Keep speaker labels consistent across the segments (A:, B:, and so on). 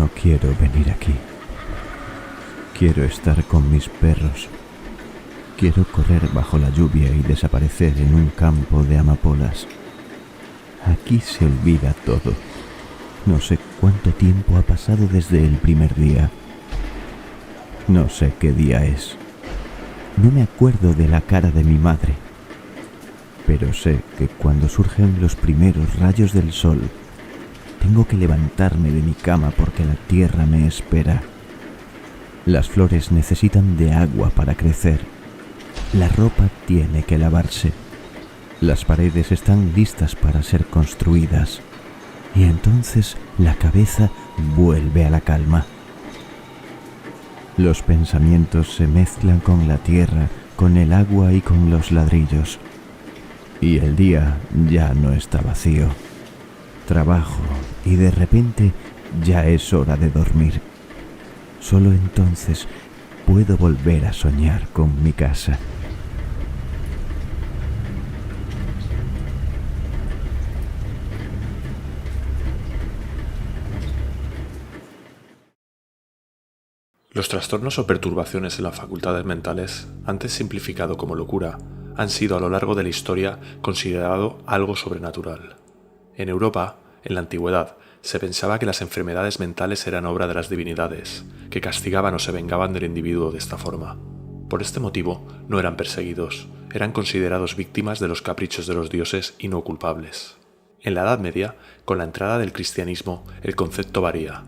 A: No quiero venir aquí. Quiero estar con mis perros. Quiero correr bajo la lluvia y desaparecer en un campo de amapolas. Aquí se olvida todo. No sé cuánto tiempo ha pasado desde el primer día. No sé qué día es. No me acuerdo de la cara de mi madre. Pero sé que cuando surgen los primeros rayos del sol, tengo que levantarme de mi cama porque la tierra me espera. Las flores necesitan de agua para crecer. La ropa tiene que lavarse. Las paredes están listas para ser construidas. Y entonces la cabeza vuelve a la calma. Los pensamientos se mezclan con la tierra, con el agua y con los ladrillos. Y el día ya no está vacío. Trabajo y de repente ya es hora de dormir. Solo entonces puedo volver a soñar con mi casa.
B: Los trastornos o perturbaciones en las facultades mentales, antes simplificado como locura, han sido a lo largo de la historia considerado algo sobrenatural. En Europa, en la antigüedad, se pensaba que las enfermedades mentales eran obra de las divinidades, que castigaban o se vengaban del individuo de esta forma. Por este motivo, no eran perseguidos, eran considerados víctimas de los caprichos de los dioses y no culpables. En la Edad Media, con la entrada del cristianismo, el concepto varía.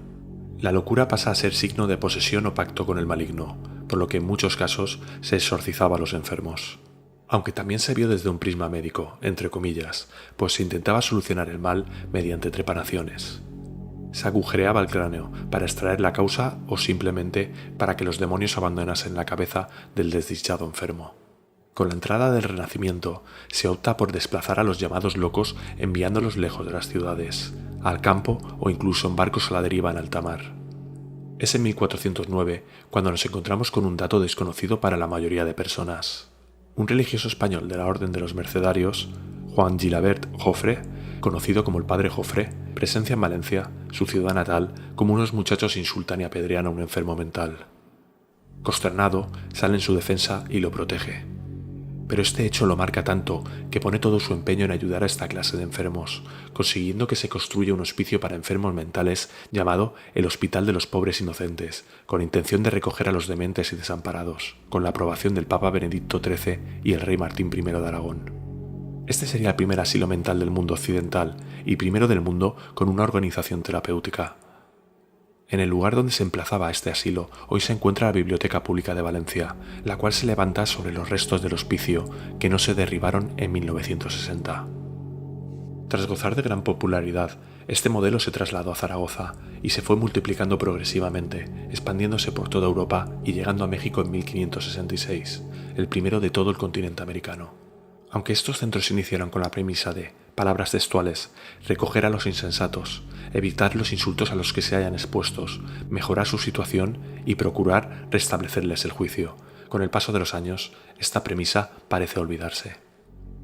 B: La locura pasa a ser signo de posesión o pacto con el maligno, por lo que en muchos casos se exorcizaba a los enfermos. Aunque también se vio desde un prisma médico, entre comillas, pues se intentaba solucionar el mal mediante trepanaciones. Se agujereaba el cráneo para extraer la causa o simplemente para que los demonios abandonasen la cabeza del desdichado enfermo. Con la entrada del Renacimiento se opta por desplazar a los llamados locos enviándolos lejos de las ciudades, al campo o incluso en barcos a la deriva en alta mar. Es en 1409 cuando nos encontramos con un dato desconocido para la mayoría de personas. Un religioso español de la Orden de los Mercedarios, Juan Gilabert Jofre, conocido como el Padre Jofre, presencia en Valencia, su ciudad natal, como unos muchachos insultan y apedrean a un enfermo mental. Consternado, sale en su defensa y lo protege. Pero este hecho lo marca tanto que pone todo su empeño en ayudar a esta clase de enfermos, consiguiendo que se construya un hospicio para enfermos mentales llamado el Hospital de los Pobres Inocentes, con intención de recoger a los dementes y desamparados, con la aprobación del Papa Benedicto XIII y el rey Martín I de Aragón. Este sería el primer asilo mental del mundo occidental y primero del mundo con una organización terapéutica. En el lugar donde se emplazaba este asilo, hoy se encuentra la Biblioteca Pública de Valencia, la cual se levanta sobre los restos del hospicio que no se derribaron en 1960. Tras gozar de gran popularidad, este modelo se trasladó a Zaragoza y se fue multiplicando progresivamente, expandiéndose por toda Europa y llegando a México en 1566, el primero de todo el continente americano. Aunque estos centros se iniciaron con la premisa de, palabras textuales, recoger a los insensatos, evitar los insultos a los que se hayan expuestos, mejorar su situación y procurar restablecerles el juicio, con el paso de los años, esta premisa parece olvidarse.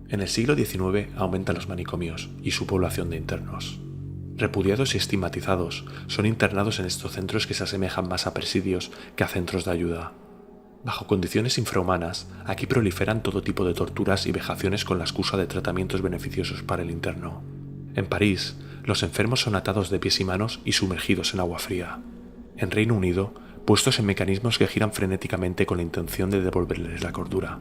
B: En el siglo XIX aumentan los manicomios y su población de internos. Repudiados y estigmatizados, son internados en estos centros que se asemejan más a presidios que a centros de ayuda. Bajo condiciones infrahumanas, aquí proliferan todo tipo de torturas y vejaciones con la excusa de tratamientos beneficiosos para el interno. En París, los enfermos son atados de pies y manos y sumergidos en agua fría. En Reino Unido, puestos en mecanismos que giran frenéticamente con la intención de devolverles la cordura.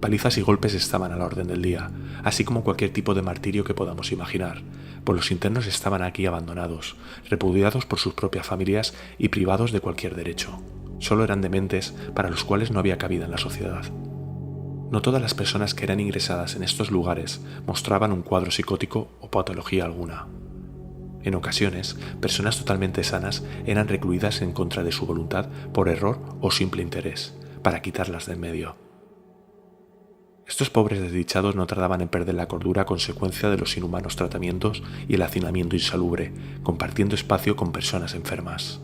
B: Palizas y golpes estaban a la orden del día, así como cualquier tipo de martirio que podamos imaginar, pues los internos estaban aquí abandonados, repudiados por sus propias familias y privados de cualquier derecho. Solo eran dementes para los cuales no había cabida en la sociedad. No todas las personas que eran ingresadas en estos lugares mostraban un cuadro psicótico o patología alguna. En ocasiones, personas totalmente sanas eran recluidas en contra de su voluntad por error o simple interés, para quitarlas del medio. Estos pobres desdichados no tardaban en perder la cordura a consecuencia de los inhumanos tratamientos y el hacinamiento insalubre, compartiendo espacio con personas enfermas.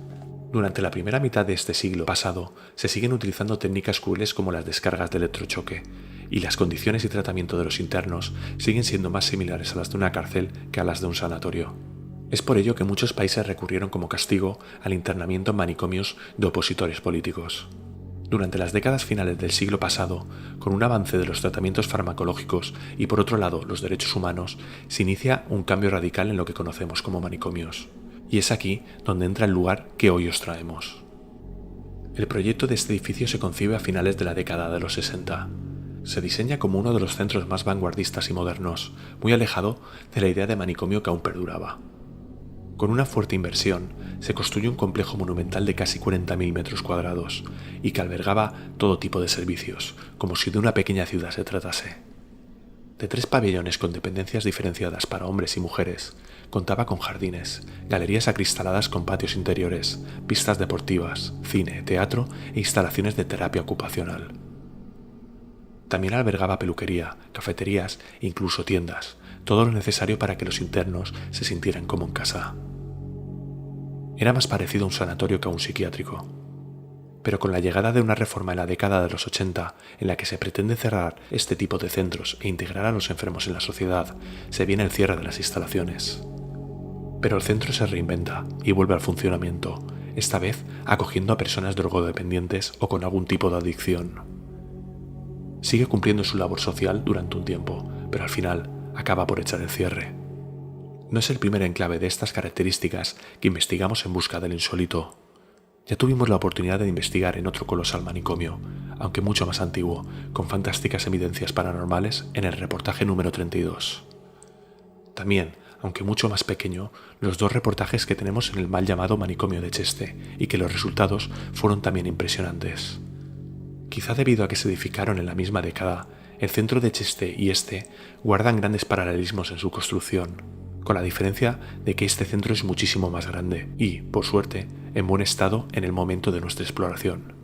B: Durante la primera mitad de este siglo pasado, se siguen utilizando técnicas crueles como las descargas de electrochoque, y las condiciones y tratamiento de los internos siguen siendo más similares a las de una cárcel que a las de un sanatorio. Es por ello que muchos países recurrieron como castigo al internamiento en manicomios de opositores políticos. Durante las décadas finales del siglo pasado, con un avance de los tratamientos farmacológicos y por otro lado los derechos humanos, se inicia un cambio radical en lo que conocemos como manicomios. Y es aquí donde entra el lugar que hoy os traemos. El proyecto de este edificio se concibe a finales de la década de los 60. Se diseña como uno de los centros más vanguardistas y modernos, muy alejado de la idea de manicomio que aún perduraba. Con una fuerte inversión, se construye un complejo monumental de casi 40.000 metros cuadrados y que albergaba todo tipo de servicios, como si de una pequeña ciudad se tratase. De 3 pabellones con dependencias diferenciadas para hombres y mujeres, contaba con jardines, galerías acristaladas con patios interiores, pistas deportivas, cine, teatro e instalaciones de terapia ocupacional. También albergaba peluquería, cafeterías e incluso tiendas, todo lo necesario para que los internos se sintieran como en casa. Era más parecido a un sanatorio que a un psiquiátrico. Pero con la llegada de una reforma en la década de los 80, en la que se pretende cerrar este tipo de centros e integrar a los enfermos en la sociedad, se viene el cierre de las instalaciones. Pero el centro se reinventa y vuelve al funcionamiento, esta vez acogiendo a personas drogodependientes o con algún tipo de adicción. Sigue cumpliendo su labor social durante un tiempo, pero al final acaba por echar el cierre. No es el primer enclave de estas características que investigamos en busca del insólito. Ya tuvimos la oportunidad de investigar en otro colosal manicomio, aunque mucho más antiguo, con fantásticas evidencias paranormales en el reportaje número 32. También, aunque mucho más pequeño, los 2 reportajes que tenemos en el mal llamado manicomio de Cheste, y que los resultados fueron también impresionantes. Quizá debido a que se edificaron en la misma década, el centro de Cheste y este guardan grandes paralelismos en su construcción, con la diferencia de que este centro es muchísimo más grande y, por suerte, en buen estado en el momento de nuestra exploración.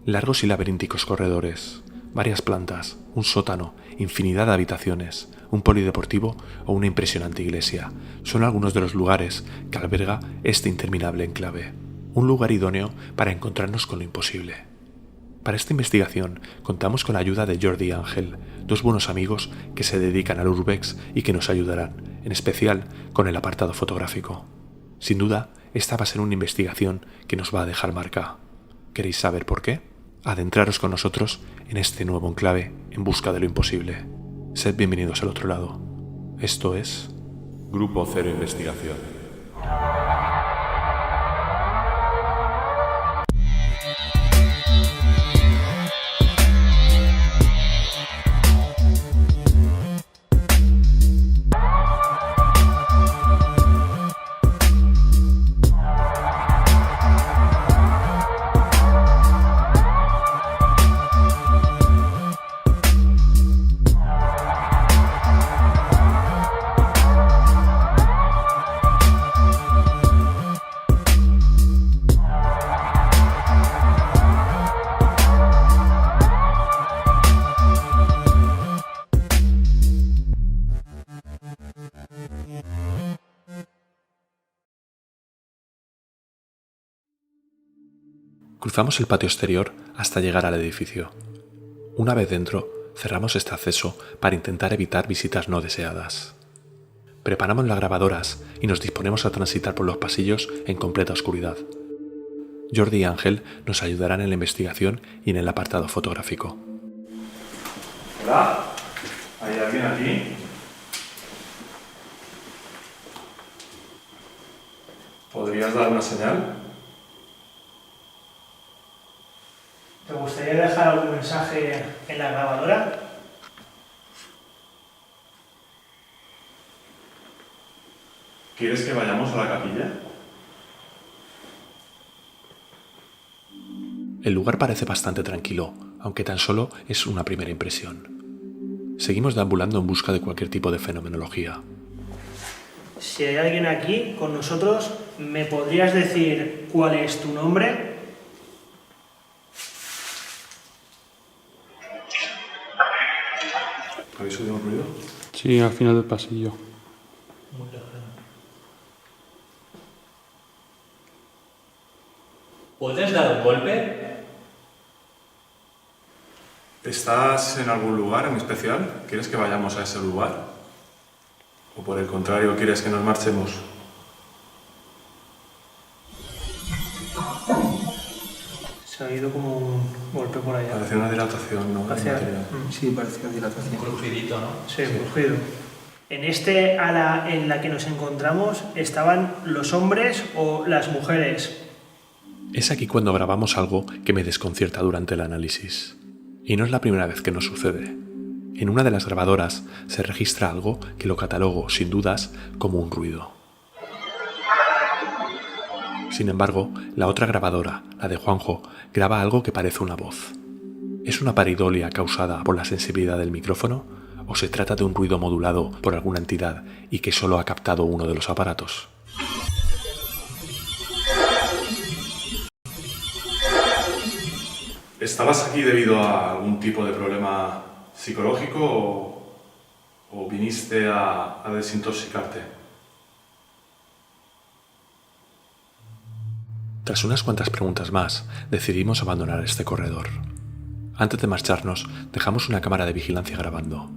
B: Largos y laberínticos corredores, varias plantas, un sótano, infinidad de habitaciones, un polideportivo o una impresionante iglesia son algunos de los lugares que alberga este interminable enclave, un lugar idóneo para encontrarnos con lo imposible. Para esta investigación contamos con la ayuda de Jordi y Ángel, 2 buenos amigos que se dedican al urbex y que nos ayudarán, en especial con el apartado fotográfico. Sin duda, esta va a ser una investigación que nos va a dejar marca. ¿Queréis saber por qué? Adentraros con nosotros en este nuevo enclave en busca de lo imposible. Sed bienvenidos al otro lado. Esto es Grupo Cero Investigación. Cruzamos el patio exterior hasta llegar al edificio. Una vez dentro, cerramos este acceso para intentar evitar visitas no deseadas. Preparamos las grabadoras y nos disponemos a transitar por los pasillos en completa oscuridad. Jordi y Ángel nos ayudarán en la investigación y en el apartado fotográfico.
C: Hola, ¿hay alguien aquí? ¿Podrías dar una señal?
D: ¿Te gustaría dejar algún mensaje en la grabadora?
C: ¿Quieres que vayamos a la capilla?
B: El lugar parece bastante tranquilo, aunque tan solo es una primera impresión. Seguimos deambulando en busca de cualquier tipo de fenomenología.
D: Si hay alguien aquí con nosotros, ¿me podrías decir cuál es tu nombre?
C: ¿Habéis oído un ruido?
E: Sí, al final del pasillo.
D: Muy lejano.
F: ¿Puedes dar un golpe?
C: ¿Estás en algún lugar en especial? ¿Quieres que vayamos a ese lugar? ¿O por el contrario, quieres que nos marchemos?
D: Se ha oído como un golpe por allá.
C: Parece una dilatación, ¿no?
D: Hacia-
C: Material.
G: Sí, parecía dilatación.
F: Un crujidito, ¿no?
D: Sí, un rugido. En este ala en la que nos encontramos, ¿estaban los hombres o las mujeres?
B: Es aquí cuando grabamos algo que me desconcierta durante el análisis. Y no es la primera vez que nos sucede. En una de las grabadoras se registra algo que lo catalogo, sin dudas, como un ruido. Sin embargo, la otra grabadora, la de Juanjo, graba algo que parece una voz. ¿Es una pareidolia causada por la sensibilidad del micrófono o se trata de un ruido modulado por alguna entidad y que solo ha captado uno de los aparatos?
C: ¿Estabas aquí debido a algún tipo de problema psicológico o viniste a desintoxicarte?
B: Tras unas cuantas preguntas más, decidimos abandonar este corredor. Antes de marcharnos, dejamos una cámara de vigilancia grabando.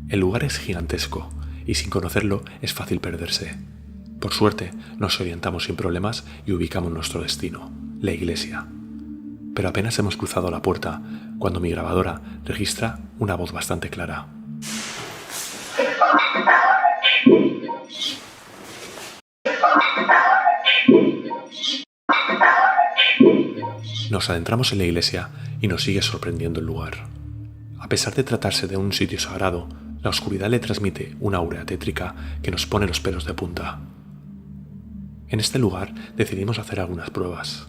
B: El lugar es gigantesco y sin conocerlo es fácil perderse. Por suerte, nos orientamos sin problemas y ubicamos nuestro destino, la iglesia. Pero apenas hemos cruzado la puerta cuando mi grabadora registra una voz bastante clara. Nos adentramos en la iglesia y nos sigue sorprendiendo el lugar. A pesar de tratarse de un sitio sagrado, la oscuridad le transmite una aura tétrica que nos pone los pelos de punta. En este lugar decidimos hacer algunas pruebas.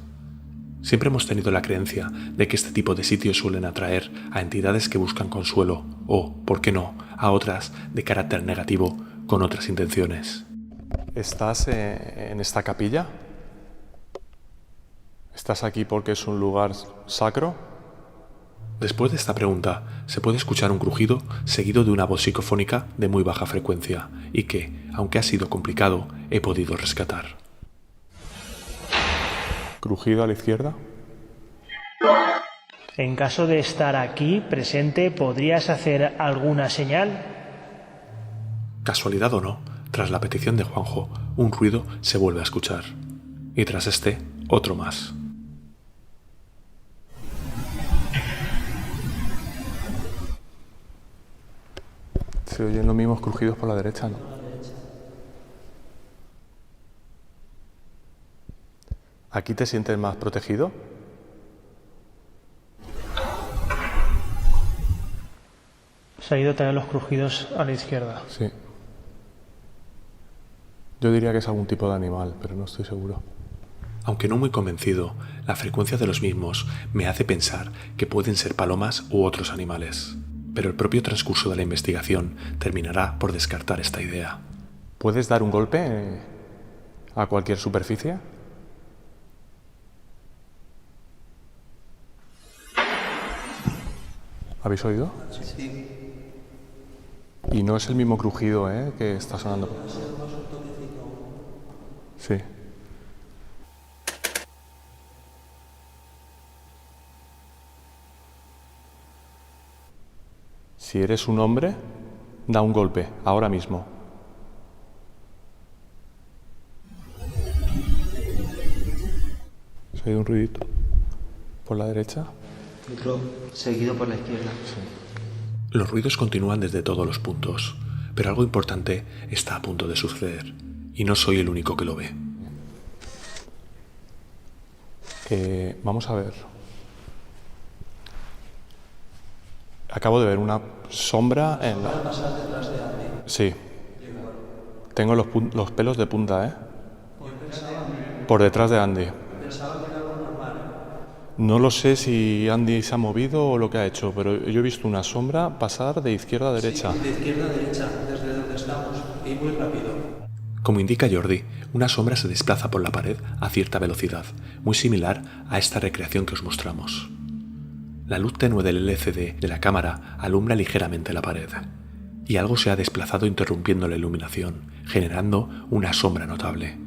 B: Siempre hemos tenido la creencia de que este tipo de sitios suelen atraer a entidades que buscan consuelo o, por qué no, a otras de carácter negativo con otras intenciones.
C: ¿Estás en esta capilla? ¿Estás aquí porque es un lugar sacro?
B: Después de esta pregunta, se puede escuchar un crujido seguido de una voz psicofónica de muy baja frecuencia y que, aunque ha sido complicado, he podido rescatar.
C: ¿Crujido a la izquierda?
D: En caso de estar aquí presente, ¿podrías hacer alguna señal?
B: Casualidad o no, tras la petición de Juanjo, un ruido se vuelve a escuchar. Y tras este, otro más.
C: Se oyen los mismos crujidos por la derecha, ¿no? ¿Aquí te sientes más protegido?
D: Se ha ido también los crujidos a la izquierda.
C: Sí. Yo diría que es algún tipo de animal, pero no estoy seguro.
B: Aunque no muy convencido, la frecuencia de los mismos me hace pensar que pueden ser palomas u otros animales. Pero el propio transcurso de la investigación terminará por descartar esta idea.
C: ¿Puedes dar un golpe a cualquier superficie? ¿Habéis oído?
G: Sí.
C: Y no es el mismo crujido, que está sonando. Sí. Si eres un hombre, da un golpe, ahora mismo. ¿Se ha oído un ruidito? ¿Por la derecha?
G: Otro seguido por la izquierda.
B: Los ruidos continúan desde todos los puntos, pero algo importante está a punto de suceder, y no soy el único que lo ve.
C: Vamos a ver. Acabo de ver una sombra en la... Sí. Tengo los pelos de punta, por detrás de Andy. No lo sé si Andy se ha movido o lo que ha hecho, pero yo he visto una sombra pasar de izquierda a derecha.
G: Sí, de izquierda a derecha, desde donde estamos, y muy rápido.
B: Como indica Jordi, una sombra se desplaza por la pared a cierta velocidad, muy similar a esta recreación que os mostramos. La luz tenue del LCD de la cámara alumbra ligeramente la pared, y algo se ha desplazado interrumpiendo la iluminación, generando una sombra notable.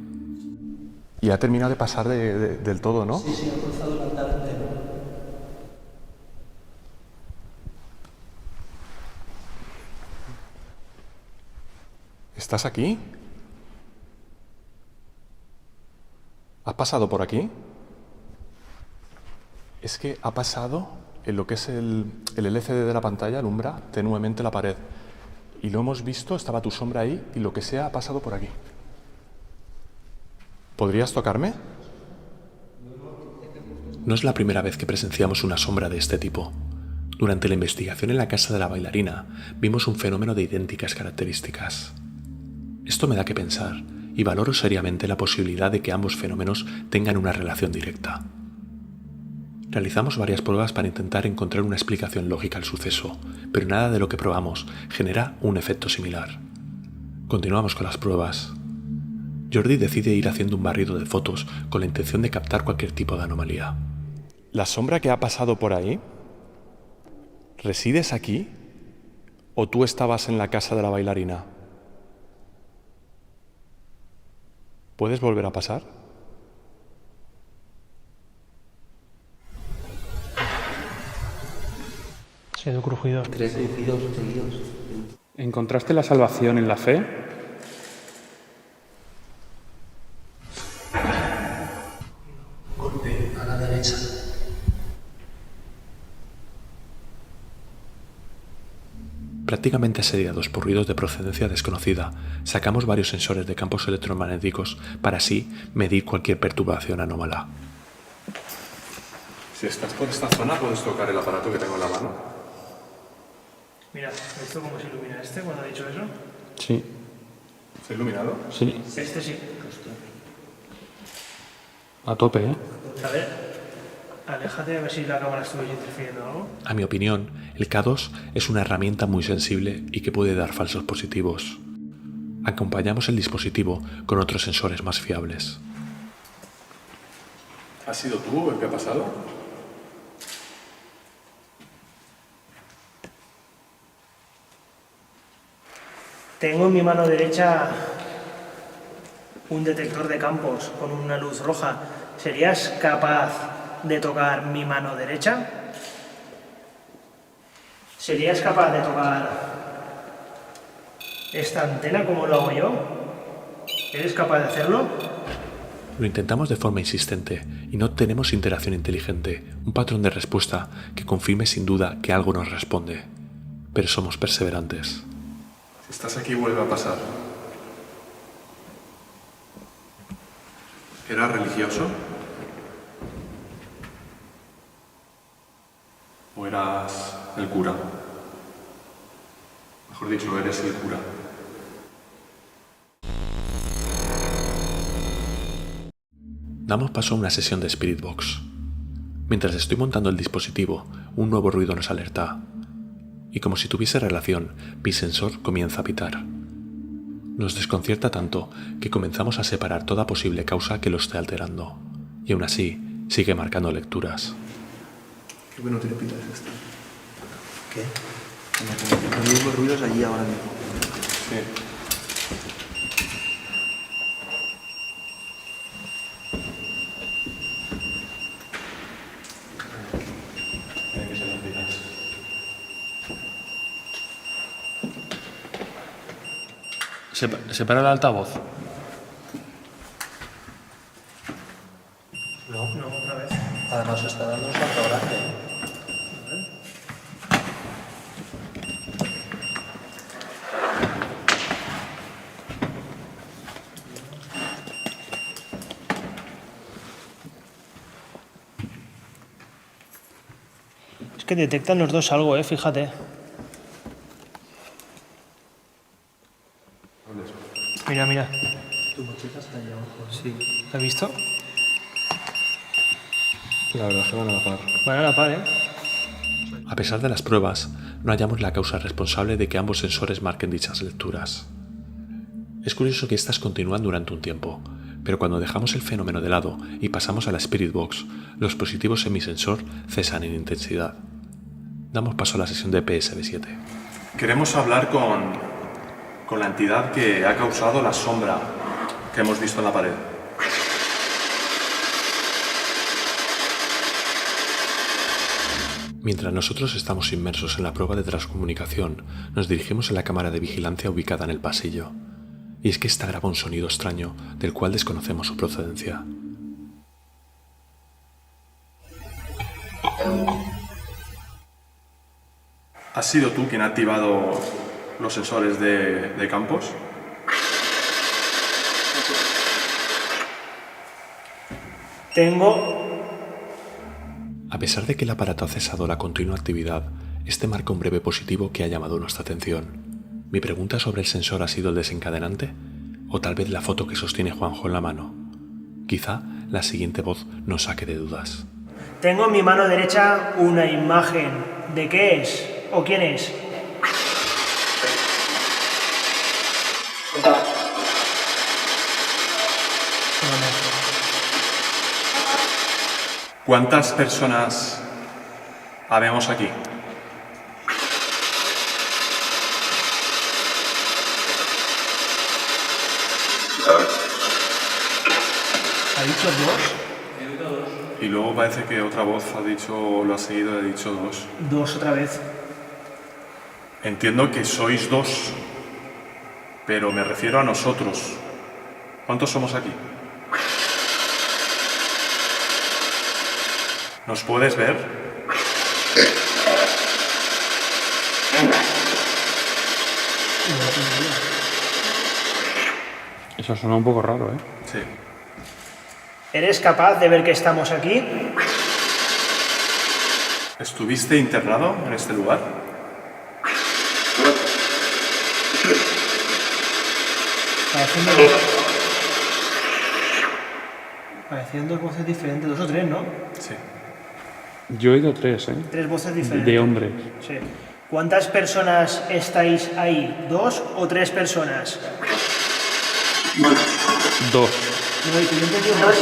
C: Y ha terminado de pasar del todo, ¿no?
G: Sí, ha cruzado el altar entero.
C: ¿Estás aquí? ¿Has pasado por aquí? Es que ha pasado en lo que es el LCD de la pantalla, alumbra tenuemente la pared. Y lo hemos visto, estaba tu sombra ahí y lo que sea ha pasado por aquí. ¿Podrías tocarme?
B: No es la primera vez que presenciamos una sombra de este tipo. Durante la investigación en la casa de la bailarina, vimos un fenómeno de idénticas características. Esto me da que pensar, y valoro seriamente la posibilidad de que ambos fenómenos tengan una relación directa. Realizamos varias pruebas para intentar encontrar una explicación lógica al suceso, pero nada de lo que probamos genera un efecto similar. Continuamos con las pruebas. Jordi decide ir haciendo un barrido de fotos con la intención de captar cualquier tipo de anomalía.
C: ¿La sombra que ha pasado por ahí? ¿Resides aquí? ¿O tú estabas en la casa de la bailarina? ¿Puedes volver a pasar?
D: Ha sido crujido.
G: 3 crujidos seguidos.
E: ¿Encontraste la salvación en la fe?
G: Golpe a la derecha.
B: Prácticamente asediados por ruidos de procedencia desconocida, sacamos varios sensores de campos electromagnéticos para así medir cualquier perturbación anómala.
C: Si estás por esta zona, puedes tocar el aparato que tengo en la mano.
D: Mira, ¿esto cómo se ilumina este cuando ha dicho eso?
E: Sí.
C: ¿Se ha iluminado?
E: Sí.
D: Este sí.
E: A tope, ¿eh?
D: A ver, aléjate a ver si la cámara estuvo interfiriendo o algo.
B: A mi opinión, el K2 es una herramienta muy sensible y que puede dar falsos positivos. Acompañamos el dispositivo con otros sensores más fiables.
C: ¿Has sido tú el que ha pasado?
D: Tengo en mi mano derecha un detector de campos con una luz roja. ¿Serías capaz de tocar mi mano derecha? ¿Serías capaz de tocar esta antena como lo hago yo? ¿Eres capaz de hacerlo?
B: Lo intentamos de forma insistente y no tenemos interacción inteligente, un patrón de respuesta que confirme sin duda que algo nos responde. Pero somos perseverantes.
C: Si estás aquí, vuelve a pasar. ¿Eras religioso? ¿O eras el cura? Mejor dicho, eres el cura.
B: Damos paso a una sesión de Spirit Box. Mientras estoy montando el dispositivo, un nuevo ruido nos alerta. Y como si tuviese relación, mi sensor comienza a pitar. Nos desconcierta tanto que comenzamos a separar toda posible causa que lo esté alterando. Y aún así, sigue marcando lecturas.
C: Qué bueno tiene pinta es esta.
G: ¿Qué? Como los mismos ruidos allí ahora mismo.
C: Sí. Tiene que ser las pilas.
E: Separa el altavoz.
G: No,
D: No, otra vez.
G: además está dando un salto grande.
D: Es que detectan los dos algo, fíjate. Mira, mira.
G: Tu mochila está allá abajo. Sí.
D: ¿Has visto?
C: La verdad es que van a la par.
D: Van a la par,
B: A pesar de las pruebas, no hallamos la causa responsable de que ambos sensores marquen dichas lecturas. Es curioso que estas continúan durante un tiempo, pero cuando dejamos el fenómeno de lado y pasamos a la Spirit Box, los positivos en mi sensor cesan en intensidad. Damos paso a la sesión de PSB7.
C: Queremos hablar con la entidad que ha causado la sombra que hemos visto en la pared.
B: Mientras nosotros estamos inmersos en la prueba de transcomunicación, nos dirigimos a la cámara de vigilancia ubicada en el pasillo. Y es que esta graba un sonido extraño del cual desconocemos su procedencia.
C: ¿Has sido tú quien ha activado los sensores de campos?
D: Tengo...
B: A pesar de que el aparato ha cesado la continua actividad, este marca un breve positivo que ha llamado nuestra atención. ¿Mi pregunta sobre el sensor ha sido el desencadenante? ¿O tal vez la foto que sostiene Juanjo en la mano? Quizá la siguiente voz nos saque de dudas.
D: Tengo en mi mano derecha una imagen. ¿De qué es? ¿O quién es?
C: ¿Cuántas personas habemos aquí?
D: ¿Ha dicho dos?
C: Y luego parece que otra voz ha dicho, lo ha seguido y ha dicho 2.
D: Dos otra vez.
C: Entiendo que sois 2, pero me refiero a nosotros. ¿Cuántos somos aquí? ¿Nos puedes ver?
E: Eso suena un poco raro, ¿eh?
C: Sí.
D: ¿Eres capaz de ver que estamos aquí?
C: ¿Estuviste internado en este lugar?
D: Parecían dos voces diferentes, 2 o 3, ¿no?
C: Sí.
E: Yo he oído 3, ¿eh?
D: 3 voces diferentes.
E: De hombres.
D: Sí. ¿Cuántas personas estáis ahí? ¿2 o 3 personas?
E: 2.
D: No, yo he entendido más.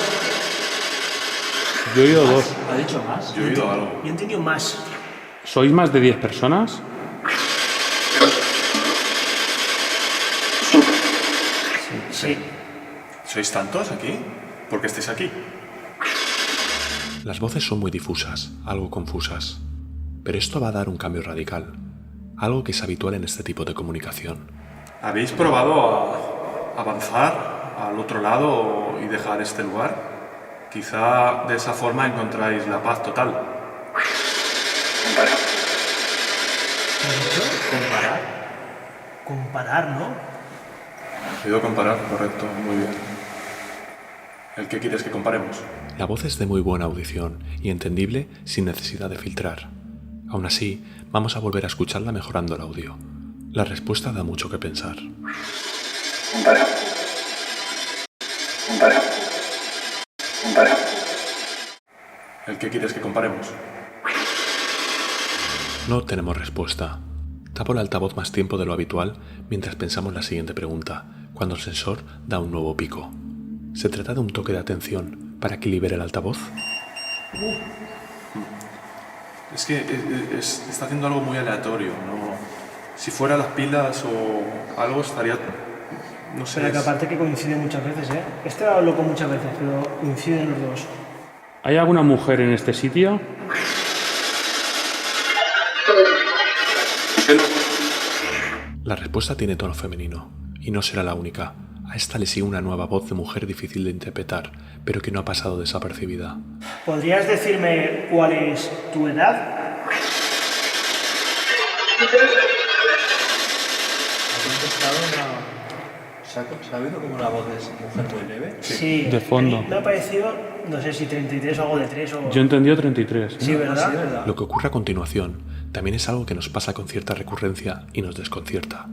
E: Yo he oído 2.
G: ¿Ha dicho más?
C: Yo he oído algo.
D: Yo he entendido más.
E: ¿Sois más de 10 personas?
D: Sí.
C: ¿Sois tantos aquí? ¿Por qué estáis aquí?
B: Las voces son muy difusas, algo confusas. Pero esto va a dar un cambio radical, algo que es habitual en este tipo de comunicación.
C: ¿Habéis probado a avanzar al otro lado y dejar este lugar? Quizá de esa forma encontráis la paz total.
D: ¿Comparar? Comparar, ¿no?
C: He ido a comparar, correcto, muy bien. ¿El qué quieres que comparemos?
B: La voz es de muy buena audición y entendible sin necesidad de filtrar. Aún así, vamos a volver a escucharla mejorando el audio. La respuesta da mucho que pensar.
C: Compara. ¿El qué quieres que comparemos?
B: No tenemos respuesta. Tapo el altavoz más tiempo de lo habitual mientras pensamos la siguiente pregunta, cuando el sensor da un nuevo pico. ¿Se trata de un toque de atención para que libere el altavoz?
C: Es que está haciendo algo muy aleatorio, ¿no? Si fuera las pilas o algo estaría... No sé...
D: Pero que aparte que coincide muchas veces, ¿eh? Este lo loco muchas veces, pero coinciden los dos.
E: ¿Hay alguna mujer en este sitio?
B: La respuesta tiene tono femenino, y no será la única. A esta le sigue una nueva voz de mujer difícil de interpretar, pero que no ha pasado desapercibida.
D: ¿Podrías decirme cuál es tu edad?
G: ¿Se ha oído como una voz de mujer muy leve?
D: Sí.
E: De fondo.
D: A mí me ha parecido, no sé si 33 o algo de 3 o...
E: Yo he entendido 33.
D: Sí, ¿verdad?
G: Sí, ¿verdad?
B: Lo que ocurre a continuación también es algo que nos pasa con cierta recurrencia y nos desconcierta.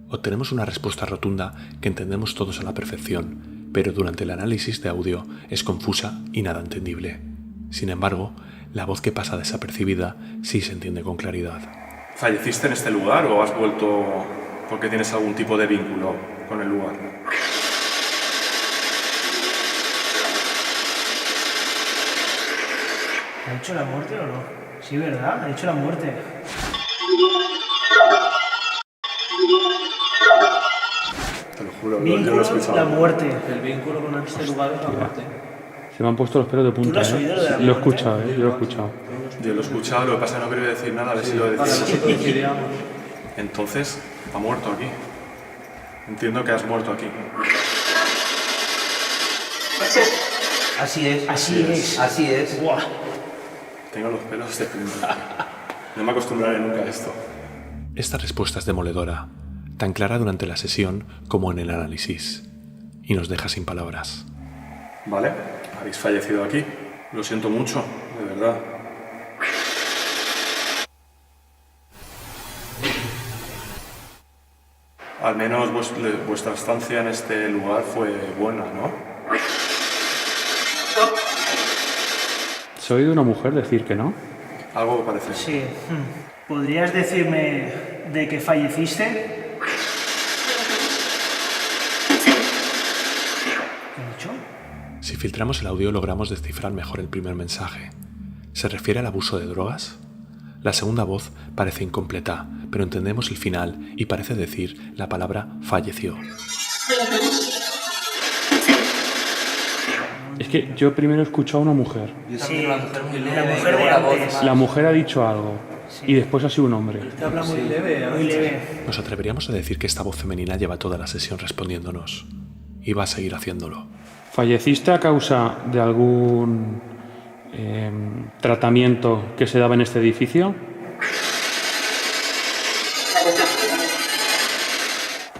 B: Obtenemos una respuesta rotunda que entendemos todos a la perfección, pero durante el análisis de audio es confusa y nada entendible. Sin embargo, la voz que pasa desapercibida sí se entiende con claridad.
C: ¿Falleciste en este lugar o has vuelto porque tienes algún tipo de vínculo con el lugar?
D: ¿Ha dicho la muerte o no? Sí, ¿verdad? Ha dicho la muerte.
C: Te lo juro, yo
D: Vínculo,
C: lo he escuchado.
D: la muerte.
G: El vínculo con este lugar es la muerte.
E: Se me han puesto los pelos de punta.
D: ¿Tú lo has oído, lo de la
E: Lo he
D: muerte?
E: escuchado, yo lo he escuchado.
C: Yo lo he escuchado, lo que pasa es que no quería decir nada, a ver si lo
G: Para
C: decía.
G: nosotros coincidíamos.
C: Entonces, ha muerto aquí. Entiendo que has muerto aquí.
G: Así es.
D: Así es.
G: Así es.
D: Buah.
C: Tengo los pelos de punta. No me acostumbraré nunca a esto.
B: Esta respuesta es demoledora, tan clara durante la sesión como en el análisis, y nos deja sin palabras.
C: Vale, habéis fallecido aquí. Lo siento mucho, de verdad. Al menos vuestra estancia en este lugar fue buena, ¿no?
E: ¿Se ha oído una mujer decir que no?
C: Algo parece.
D: Sí. ¿Podrías decirme de qué falleciste? ¿Qué he dicho?
B: Si filtramos el audio logramos descifrar mejor el primer mensaje. ¿Se refiere al abuso de drogas? La segunda voz parece incompleta, pero entendemos el final y parece decir la palabra falleció.
E: Es que yo primero he escuchado a una mujer.
G: Yo
D: Sí,
G: también una mujer muy
D: la
G: leve,
D: mujer
G: luego
D: de
G: la voz
D: antes.
G: más.
E: La mujer ha dicho algo y después ha sido un hombre.
G: Te habla muy leve,
D: Muy leve.
B: Nos atreveríamos a decir que esta voz femenina lleva toda la sesión respondiéndonos. Y va a seguir haciéndolo.
E: ¿Falleciste a causa de algún tratamiento que se daba en este edificio?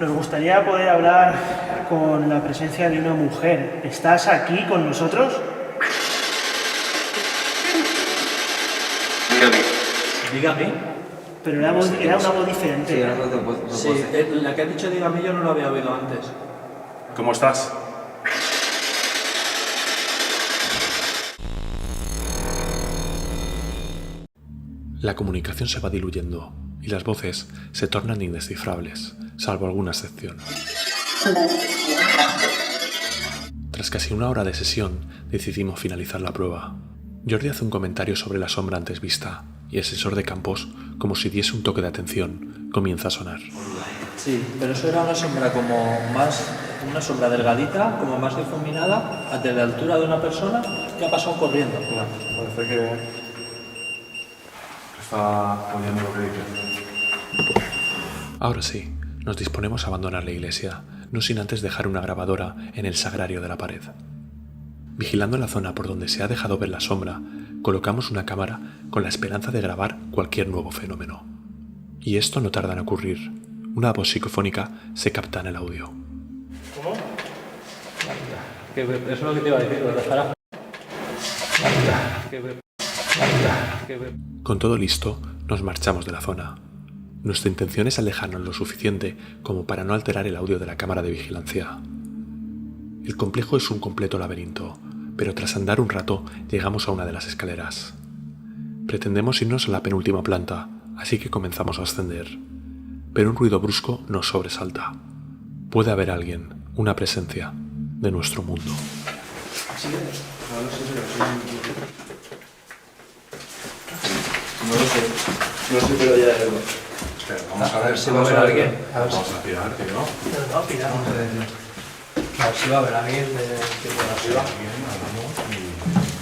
D: Nos gustaría poder hablar con la presencia de una mujer. ¿Estás aquí con nosotros?
G: Dígame.
D: Pero era una voz diferente.
G: Sí, la que ha dicho dígame yo no lo había oído antes.
C: ¿Cómo estás?
B: La comunicación se va diluyendo y las voces se tornan indescifrables, salvo alguna excepción. Tras casi una hora de sesión, decidimos finalizar la prueba. Jordi hace un comentario sobre la sombra antes vista y el sensor de campos, como si diese un toque de atención, comienza a sonar.
G: Sí, pero eso era una sombra como más, una sombra delgadita, como más difuminada, de la altura de una persona que ha pasado corriendo.
C: Parece que está oyendo lo que dice.
B: Ahora sí, nos disponemos a abandonar la iglesia, no sin antes dejar una grabadora en el sagrario de la pared. Vigilando la zona por donde se ha dejado ver la sombra, colocamos una cámara con la esperanza de grabar cualquier nuevo fenómeno. Y esto no tarda en ocurrir. Una voz psicofónica se capta en el audio.
D: ¿Cómo?
G: Eso es lo que te iba a decir, lo dejará.
B: Con todo listo, nos marchamos de la zona. Nuestra intención es alejarnos lo suficiente como para no alterar el audio de la cámara de vigilancia. El complejo es un completo laberinto, pero tras andar un rato llegamos a una de las escaleras. Pretendemos irnos a la penúltima planta, así que comenzamos a ascender. Pero un ruido brusco nos sobresalta. Puede haber alguien, una presencia, de nuestro mundo.
G: No lo sé, pero ya verlo.
C: Espera, vamos a ver
G: si va a haber alguien.
C: Vamos a tirar, que no.
D: Pero no, Pilar.
G: A ver si va a haber alguien que pueda arriba.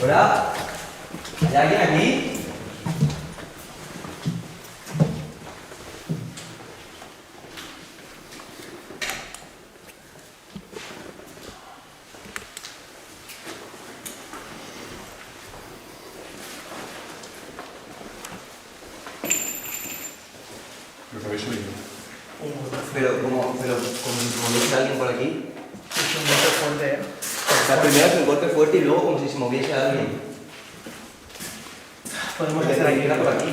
G: Hola, ¿hay alguien aquí?
C: Lo que habéis oído.
G: Pero como ves a alguien por aquí.
D: Es un golpe fuerte, ¿eh?
G: La primera es un golpe fuerte y luego como si se moviese alguien.
D: Podemos hacer aquí.
G: por aquí.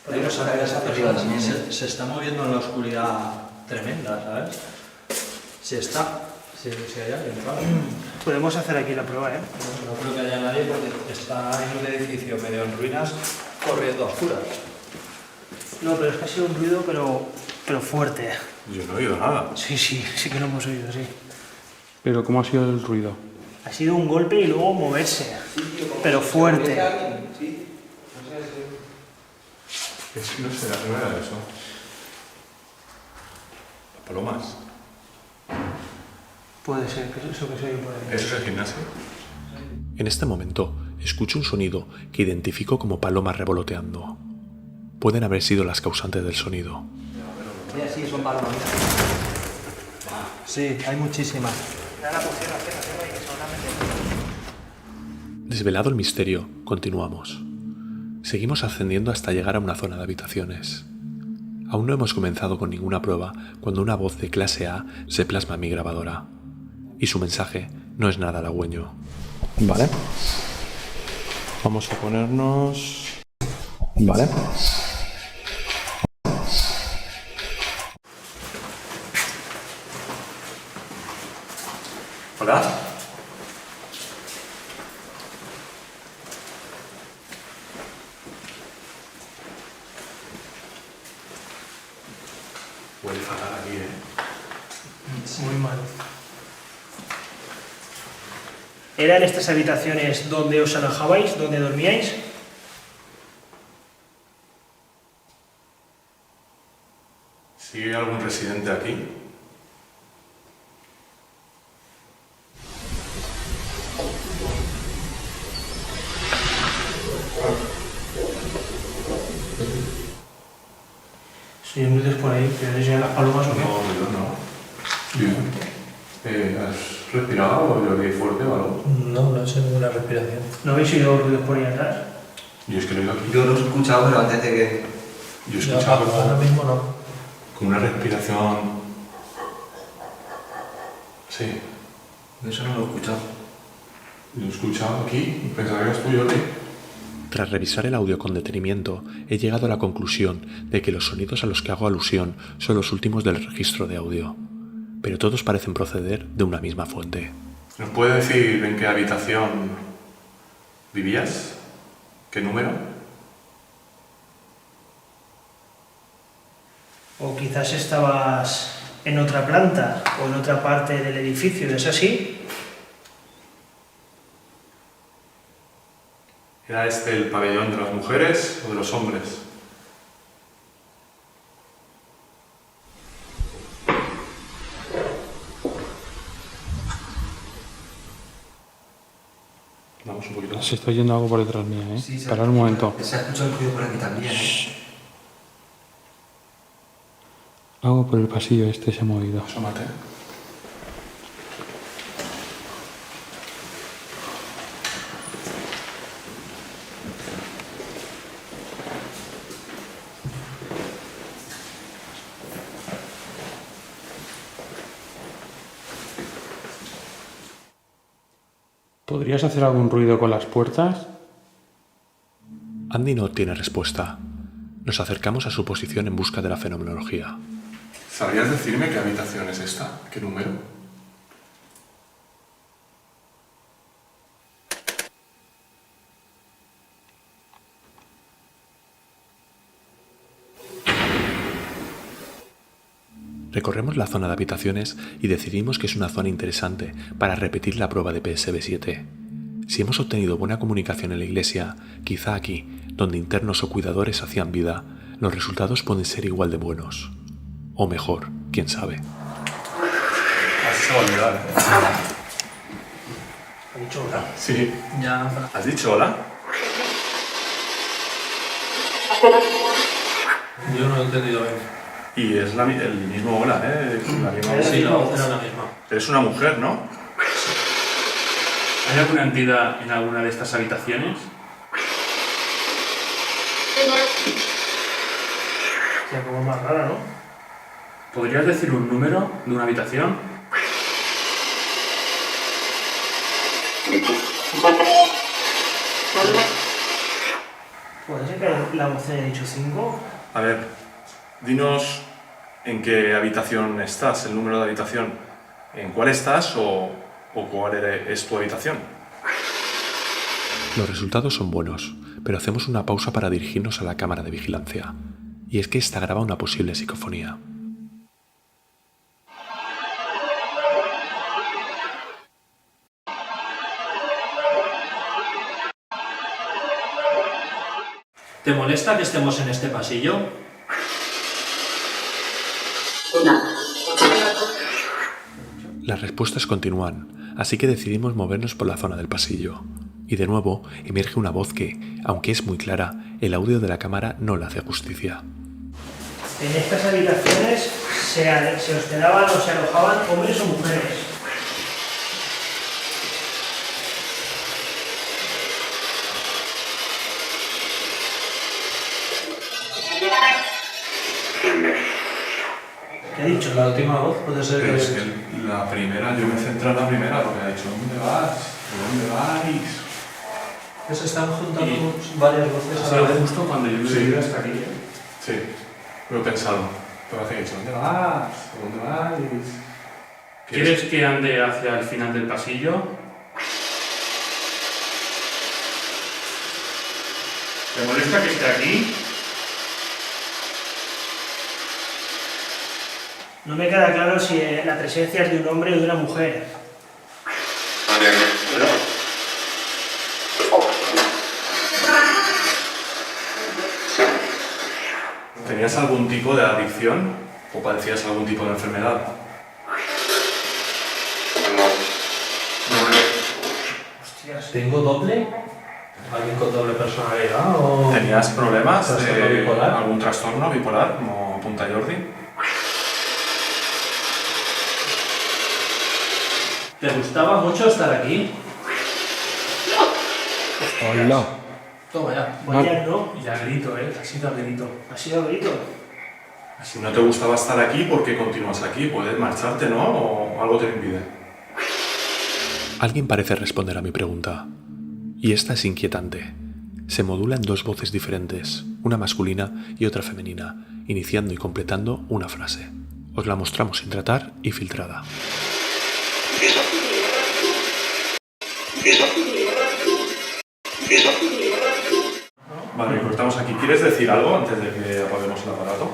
H: Podemos sacar esa persona. Se está moviendo en la oscuridad tremenda, ¿sabes? Si hay alguien, claro.
D: Podemos hacer aquí la prueba, ¿eh?
H: No creo que haya nadie porque está en un edificio medio en ruinas corriendo a oscuras.
D: No, pero es que ha sido un ruido, pero fuerte.
C: Yo no he oído nada.
D: Sí que lo hemos oído, sí.
E: Pero ¿cómo ha sido el ruido?
D: Ha sido un golpe y luego moverse, pero fuerte.
C: No será, no era eso. Palomas.
D: Puede ser, que eso que se oye por ahí.
C: ¿Eso es el gimnasio?
B: En este momento, escucho un sonido que identifico como palomas revoloteando. Pueden haber sido las causantes del sonido.
G: Sí, son palomas.
H: Sí, hay muchísimas.
B: Desde Desvelado el misterio, continuamos. Seguimos ascendiendo hasta llegar a una zona de habitaciones. Aún no hemos comenzado con ninguna prueba cuando una voz de clase A se plasma en mi grabadora. Y su mensaje no es nada halagüeño.
C: Vale. Vamos a ponernos... Vale.
B: ¿Hola? Huele fatal aquí,
D: Muy mal. ¿Eran estas habitaciones donde os alojabais, donde dormíais?
B: ¿Sigue algún residente aquí?
D: Si hay luces por ahí, ¿que llegan las palomas o qué?
B: No. Bien. ¿Has respirado o yo leí fuerte o algo?
G: No, no he hecho ninguna respiración.
D: ¿No habéis oído ruidos por ahí atrás?
B: Yo es que lo he oído aquí.
H: Yo lo he escuchado, pero antes de que...
B: Yo he
G: Ya,
B: escuchado
G: ahora mismo no.
B: con una respiración... Sí.
H: Eso no lo he escuchado.
B: Lo he escuchado aquí. Pensaba que eras tú, Jordi. Tras revisar el audio con detenimiento, he llegado a la conclusión de que los sonidos a los que hago alusión son los últimos del registro de audio. Pero todos parecen proceder de una misma fuente. ¿Nos puede decir en qué habitación vivías? ¿Qué número?
D: O quizás estabas en otra planta o en otra parte del edificio, ¿es así?
B: ¿Era este el pabellón de las mujeres o de los hombres? Vamos un poquito más.
E: Se está oyendo algo por detrás mía, ¿eh?
H: Sí, se ha
E: Parad un momento.
H: Se ha escuchado el ruido por aquí también,
E: Algo por el pasillo este se ha movido.
B: Asómate.
E: ¿Podrías hacer algún ruido con las puertas?
B: Andy no obtiene respuesta. Nos acercamos a su posición en busca de la fenomenología. ¿Sabrías decirme qué habitación es esta? ¿Qué número? Recorremos la zona de habitaciones y decidimos que es una zona interesante para repetir la prueba de PSB-7. Si hemos obtenido buena comunicación en la iglesia, quizá aquí, donde internos o cuidadores hacían vida, los resultados pueden ser igual de buenos. O mejor, quién sabe. Así se va a olvidar.
D: ¿Ha dicho hola?
B: Sí.
G: Ya.
B: ¿Has dicho hola?
G: Yo no he entendido bien.
B: Y es el mismo hola, ¿eh? La misma
G: Sí, la voz era la misma.
B: Eres una mujer, ¿no?
E: ¿Hay alguna entidad en alguna de estas habitaciones?
D: Ya como más rara, ¿no?
E: ¿Podrías decir un número de una habitación?
D: ¿Puede ser que la voz haya dicho 5?
B: A ver, dinos en qué habitación estás, el número de habitación. ¿En cuál estás o cuál es tu habitación? Los resultados son buenos, pero hacemos una pausa para dirigirnos a la cámara de vigilancia. Y es que esta graba una posible psicofonía.
G: ¿Te molesta que estemos en este pasillo?
B: Las respuestas continúan, así que decidimos movernos por la zona del pasillo. Y de nuevo emerge una voz que, aunque es muy clara, el audio de la cámara no le hace justicia.
D: En estas habitaciones se hospedaban o se alojaban hombres o mujeres.
H: la última voz puede ser
C: Pero es que la primera, yo me centro en la primera, lo que ha dicho, ¿dónde vas? ¿Dónde vais?
H: que se están juntando varias voces
E: Ha
H: a
E: sido
H: la vez.
E: justo cuando yo me he
C: Sí.
E: venido hasta aquí.
C: Sí, lo he pensado. Pero hace que he dicho, ¿dónde vas? ¿Dónde vais?
E: ¿Quieres que ande hacia el final del pasillo? ¿Te molesta que esté aquí?
D: No me queda claro si la presencia es de un hombre o de una mujer.
C: ¿Tenías algún tipo de adicción o padecías algún tipo de enfermedad?
D: Hostias.
H: ¿Tengo doble? ¿Alguien con doble personalidad o...?
C: ¿Tenías problemas
H: ¿Trastorno
C: de
H: bipolar?
C: algún trastorno bipolar como Punta Jordi?
G: ¿Te gustaba mucho estar aquí?
E: Hola.
G: Toma ya.
D: Vaya, no.
E: Y a grito, ha sido a grito.
D: Ha sido grito.
C: Si no te gustaba estar aquí, ¿por qué continúas aquí? Puedes marcharte, ¿no? ¿O algo te lo impide?
B: Alguien parece responder a mi pregunta. Y esta es inquietante. Se modulan dos voces diferentes, una masculina y otra femenina, iniciando y completando una frase. Os la mostramos sin tratar y filtrada.
C: Vale, cortamos aquí. ¿Quieres decir algo antes de que apaguemos el aparato?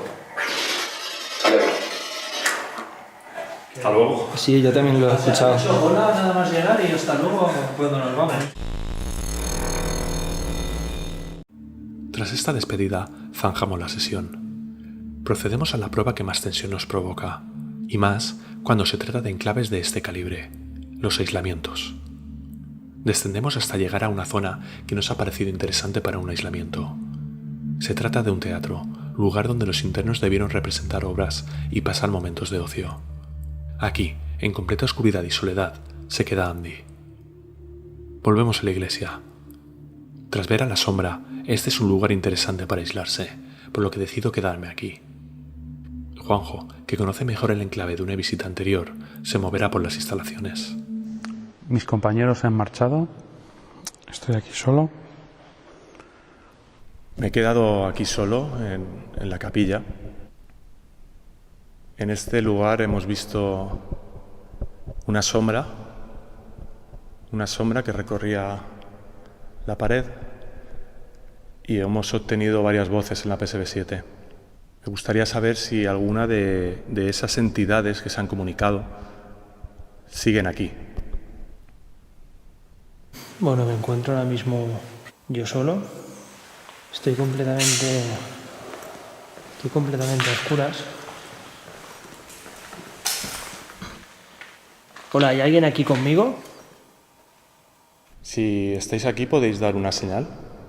C: Hasta luego.
I: Sí, yo también lo he escuchado.
H: Eso, hola, nada más llegar y hasta luego cuando nos vamos.
B: Tras esta despedida, zanjamos la sesión. Procedemos a la prueba que más tensión nos provoca, y más cuando se trata de enclaves de este calibre, los aislamientos. Descendemos hasta llegar a una zona que nos ha parecido interesante para un aislamiento. Se trata de un teatro, lugar donde los internos debieron representar obras y pasar momentos de ocio. Aquí, en completa oscuridad y soledad, se queda Andy. Volvemos a la iglesia. Tras ver a la sombra, este es un lugar interesante para aislarse, por lo que decido quedarme aquí. Juanjo, que conoce mejor el enclave de una visita anterior, se moverá por las instalaciones.
E: Mis compañeros se han marchado. Estoy aquí solo.
C: Me he quedado aquí solo, en la capilla. En este lugar hemos visto una sombra que recorría la pared y hemos obtenido varias voces en la PSB-7. Me gustaría saber si alguna de esas entidades que se han comunicado siguen aquí.
D: Bueno, me encuentro ahora mismo yo solo. Estoy completamente a oscuras. Hola, ¿hay alguien aquí conmigo?
C: Si estáis aquí, podéis dar una señal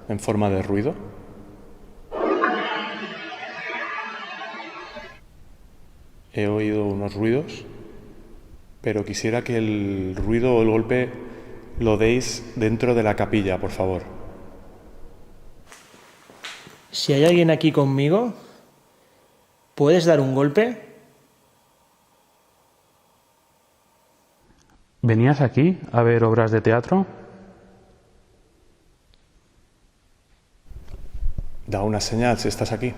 C: en forma de ruido. He oído unos ruidos, pero quisiera que el ruido o el golpe lo deis dentro de la capilla, por favor.
D: Si hay alguien aquí conmigo, ¿puedes dar un golpe?
E: ¿Venías aquí a ver obras de teatro?
C: Da una señal si estás aquí.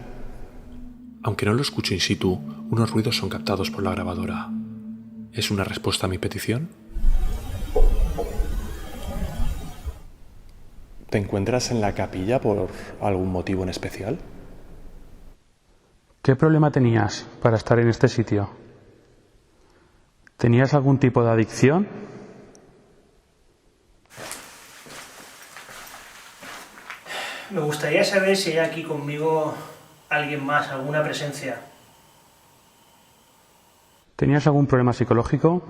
B: Aunque no lo escucho in situ, unos ruidos son captados por la grabadora. ¿Es una respuesta a mi petición?
C: ¿Te encuentras en la capilla por algún motivo en especial?
E: ¿Qué problema tenías para estar en este sitio? ¿Tenías algún tipo de adicción?
D: Me gustaría saber si hay aquí conmigo alguien más, alguna presencia.
E: ¿Tenías algún problema psicológico?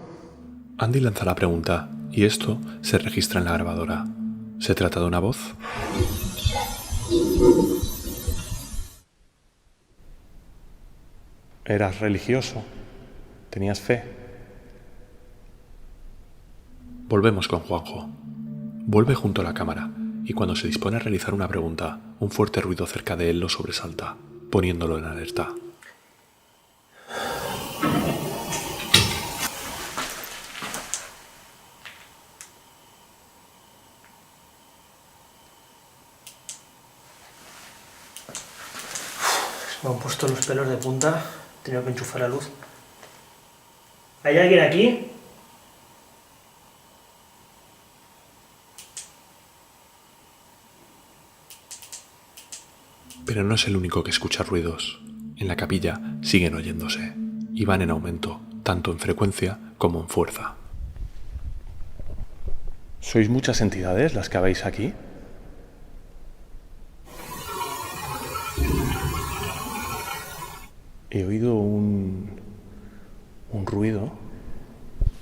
B: Andy lanza la pregunta, y esto se registra en la grabadora. ¿Se trata de una voz?
C: ¿Eras religioso? ¿Tenías fe?
B: Volvemos con Juanjo. Vuelve junto a la cámara, y cuando se dispone a realizar una pregunta, un fuerte ruido cerca de él lo sobresalta, poniéndolo en alerta.
D: Me han puesto los pelos de punta. He tenido que enchufar la luz. ¿Hay alguien aquí?
B: Pero no es el único que escucha ruidos. En la capilla siguen oyéndose y van en aumento, tanto en frecuencia como en fuerza.
C: ¿Sois muchas entidades las que habéis aquí? He oído un ruido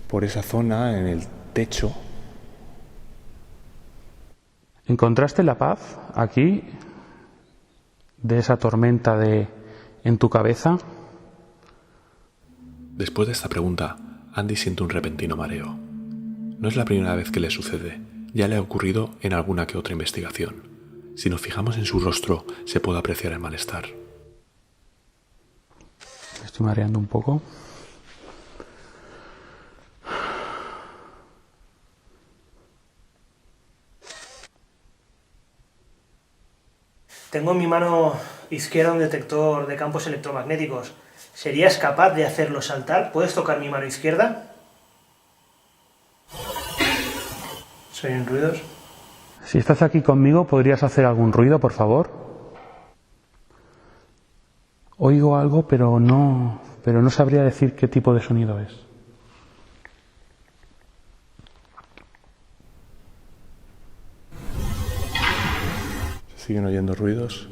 C: por esa zona en el techo.
E: ¿Encontraste la paz aquí de esa tormenta en tu cabeza?
B: Después de esta pregunta, Andy siente un repentino mareo. No es la primera vez que le sucede, ya le ha ocurrido en alguna que otra investigación. Si nos fijamos en su rostro, se puede apreciar el malestar.
E: Me estoy mareando un poco.
D: Tengo en mi mano izquierda un detector de campos electromagnéticos. ¿Serías capaz de hacerlo saltar? ¿Puedes tocar mi mano izquierda? ¿Se oyen ruidos?
E: Si estás aquí conmigo, ¿podrías hacer algún ruido, por favor? Oigo algo, pero no sabría decir qué tipo de sonido es.
C: Siguen oyendo ruidos.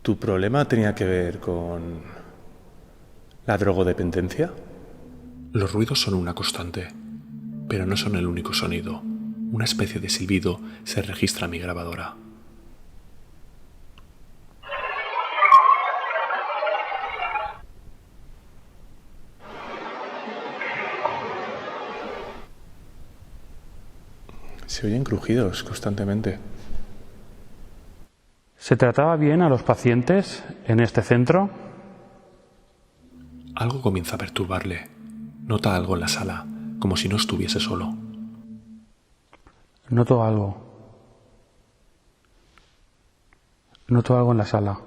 C: ¿Tu problema tenía que ver con la drogodependencia?
B: Los ruidos son una constante, pero no son el único sonido. Una especie de silbido se registra en mi grabadora.
C: Se oyen crujidos constantemente.
E: ¿Se trataba bien a los pacientes en este centro?
B: Algo comienza a perturbarle. Nota algo en la sala, como si no estuviese solo.
E: Noto algo. Noto algo en la sala.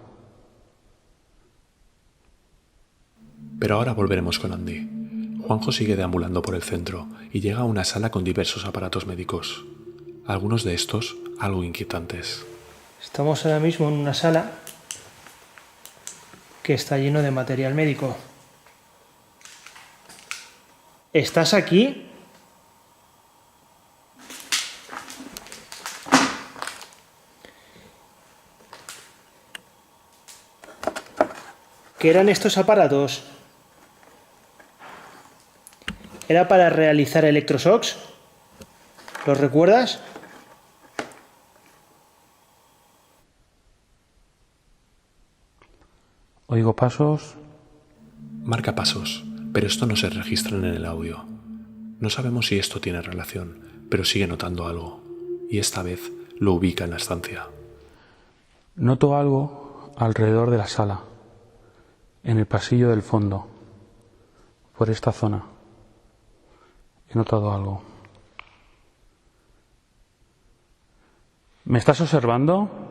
B: Pero ahora volveremos con Andy. Juanjo sigue deambulando por el centro y llega a una sala con diversos aparatos médicos. Algunos de estos algo inquietantes.
D: Estamos ahora mismo en una sala que está lleno de material médico. ¿Estás aquí? ¿Qué eran estos aparatos? ¿Era para realizar electroshocks? ¿Los recuerdas?
E: Oigo pasos.
B: Marca pasos, pero esto no se registra en el audio. No sabemos si esto tiene relación, pero sigue notando algo, y esta vez lo ubica en la estancia.
E: Noto algo alrededor de la sala, en el pasillo del fondo, por esta zona. He notado algo. ¿Me estás observando?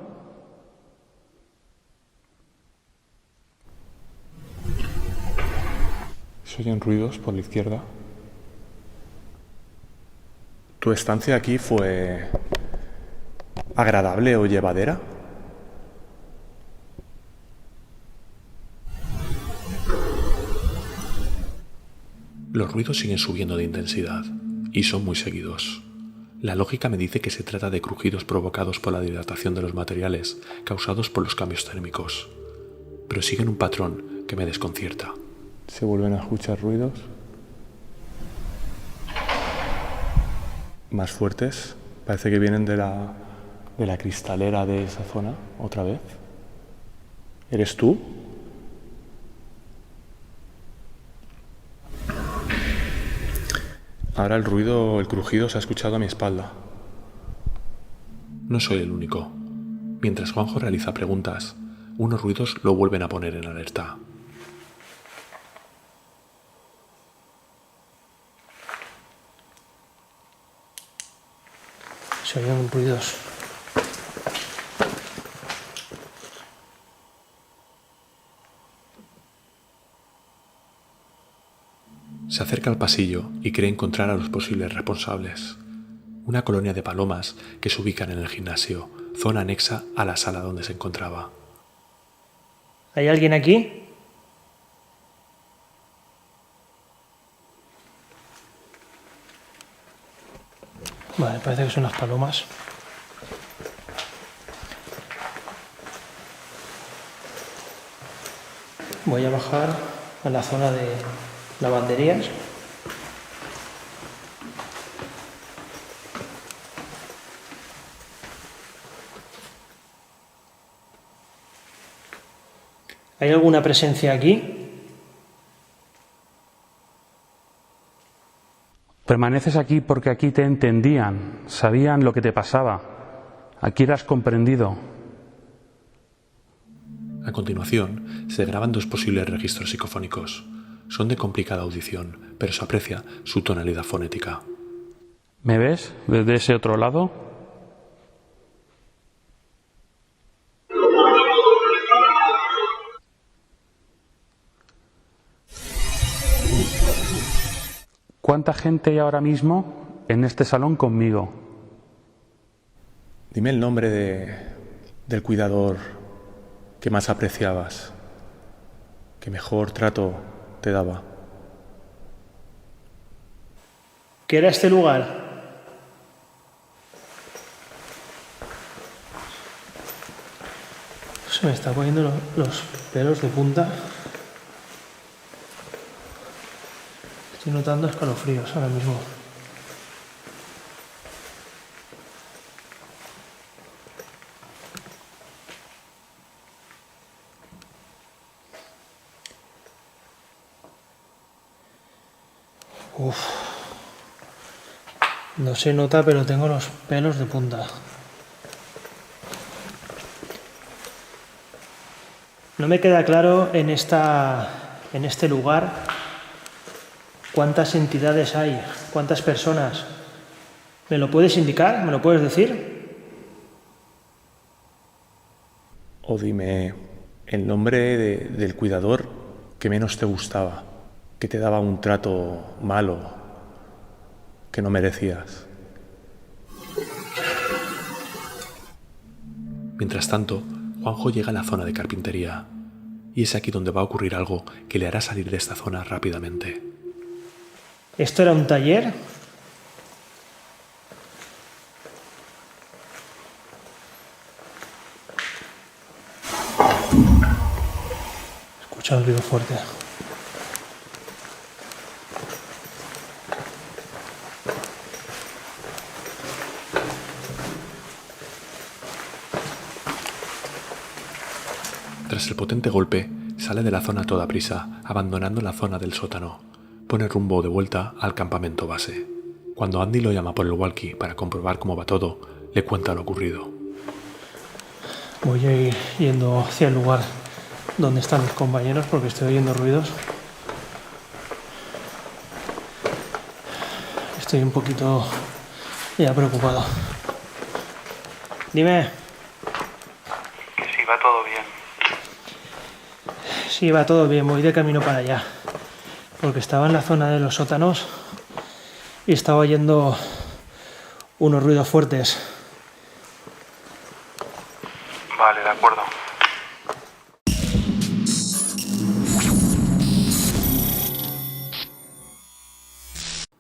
C: Se oyen ruidos por la izquierda. ¿Tu estancia aquí fue agradable o llevadera?
B: Los ruidos siguen subiendo de intensidad y son muy seguidos. La lógica me dice que se trata de crujidos provocados por la dilatación de los materiales causados por los cambios térmicos, pero siguen un patrón que me desconcierta.
C: Se vuelven a escuchar ruidos más fuertes. Parece que vienen de la cristalera de esa zona otra vez. ¿Eres tú? Ahora el crujido se ha escuchado a mi espalda.
B: No soy el único. Mientras Juanjo realiza preguntas, unos ruidos lo vuelven a poner en alerta.
D: Se oyen ruidos.
B: acerca al pasillo y cree encontrar a los posibles responsables. Una colonia de palomas que se ubican en el gimnasio, zona anexa a la sala donde se encontraba.
D: ¿Hay alguien aquí? Vale, parece que son las palomas. Voy a bajar a la zona de lavanderías. ¿Hay alguna presencia aquí?
E: Permaneces aquí porque aquí te entendían, sabían lo que te pasaba. Aquí eras comprendido.
B: A continuación, se graban 2 posibles registros psicofónicos. Son de complicada audición, pero se aprecia su tonalidad fonética.
E: ¿Me ves desde ese otro lado? ¿Cuánta gente hay ahora mismo en este salón conmigo?
C: Dime el nombre del cuidador que más apreciabas, que mejor trato te daba.
D: ¿Qué era este lugar? Se me están poniendo los pelos de punta. Estoy notando escalofríos ahora mismo. Uf. No se nota, pero tengo los pelos de punta. No me queda claro en este lugar cuántas entidades hay, cuántas personas. ¿Me lo puedes indicar? ¿Me lo puedes decir?
C: O dime el nombre del cuidador que menos te gustaba, que te daba un trato malo, que no merecías.
B: Mientras tanto, Juanjo llega a la zona de carpintería, y es aquí donde va a ocurrir algo que le hará salir de esta zona rápidamente.
D: ¿Esto era un taller? Escucha un ruido fuerte.
B: Tras el potente golpe, sale de la zona a toda prisa, abandonando la zona del sótano. Pone rumbo de vuelta al campamento base. Cuando Andy lo llama por el walkie para comprobar cómo va todo, le cuenta lo ocurrido.
D: Voy a ir yendo hacia el lugar donde están mis compañeros porque estoy oyendo ruidos. Estoy un poquito ya preocupado. Dime.
I: Que sí, va todo bien.
D: Sí, va todo bien, voy de camino para allá. Porque estaba en la zona de los sótanos y estaba oyendo unos ruidos fuertes.
I: Vale, de acuerdo.